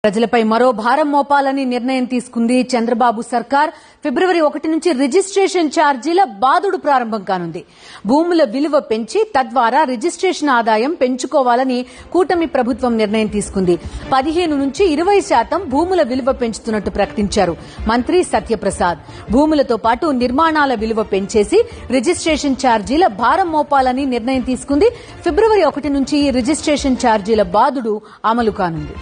ప్రజలపై మరో భారం మోపాలని నిర్ణయం తీసుకుంది చంద్రబాబు సర్కార్. ఫిబ్రవరి 1 నుంచి రిజిస్ట్రేషన్ ఛార్జీల బాదుడు ప్రారంభం కానుంది. భూముల విలువ పెంచి తద్వారా రిజిస్ట్రేషన్ ఆదాయం పెంచుకోవాలని కూటమి ప్రభుత్వం నిర్ణయం తీసుకుంది. 15 నుంచి 20% భూముల విలువ పెంచుతున్నట్టు ప్రకటించారు మంత్రి సత్యప్రసాద్. భూములతో పాటు నిర్మాణాల విలువ పెంచేసి రిజిస్ట్రేషన్ ఛార్జీల భారం మోపాలని నిర్ణయం తీసుకుంది. ఫిబ్రవరి 1 నుంచి రిజిస్ట్రేషన్ ఛార్జీల బాదుడు అమలు కానుంది.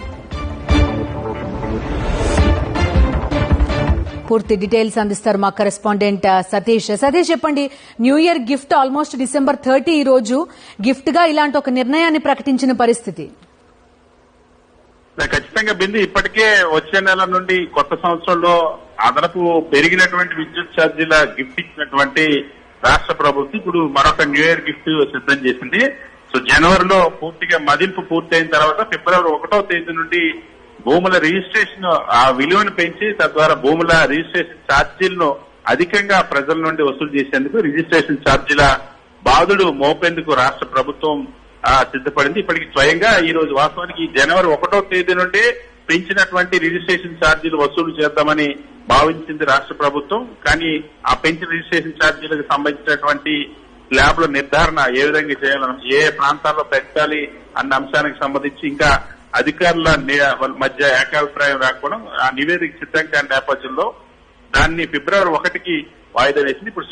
పూర్తి డీటెయిల్స్ అందిస్తారు మా కరెస్పాండెంట్ సతీష్. సతీష్, చెప్పండి, new year gift almost December 30 ఈ రోజు గిఫ్ట్ గా ఇలాంటి ఒక నిర్ణయాన్ని ప్రకటించిన పరిస్థితి. ఖచ్చితంగా బిందు, ఇప్పటికే వచ్చే నెల నుండి కొత్త సంవత్సరంలో అదనపు పెరిగినటువంటి విద్యుత్ ఛార్జీల గిఫ్ట్ ఇచ్చినటువంటి రాష్ట్ర ప్రభుత్వం ఇప్పుడు మరొక న్యూ ఇయర్ గిఫ్ట్ సిద్ధం చేసింది. సో జనవరిలో పూర్తిగా మదింపు పూర్తయిన తర్వాత ఫిబ్రవరి 1వ తేదీ నుండి భూముల రిజిస్ట్రేషన్ ఆ విలువను పెంచి తద్వారా భూముల రిజిస్ట్రేషన్ ఛార్జీలను అధికంగా ప్రజల నుండి వసూలు చేసేందుకు రిజిస్ట్రేషన్ ఛార్జీల బాదుడు మోపేందుకు రాష్ట్ర ప్రభుత్వం సిద్ధపడింది. ఇప్పటికి స్వయంగా ఈ రోజు వాస్తవానికి జనవరి 1వ తేదీ నుండి పెంచినటువంటి రిజిస్ట్రేషన్ ఛార్జీలు వసూలు చేద్దామని భావించింది రాష్ట్ర ప్రభుత్వం. కానీ ఆ పెంచిన రిజిస్ట్రేషన్ ఛార్జీలకు సంబంధించినటువంటి స్లాబ్ల నిర్ధారణ ఏ విధంగా చేయాలని, ఏ ప్రాంతాల్లో పెట్టాలి అన్న అంశానికి సంబంధించి ఇంకా అధికారుల మధ్య ఏకాభిప్రాయం రాకపోవడం, ఆ నివేదిక సిద్ధంగా నేపథ్యంలో దాన్ని ఫిబ్రవరి 1కి వాయిదా వేసింది. ఇప్పుడు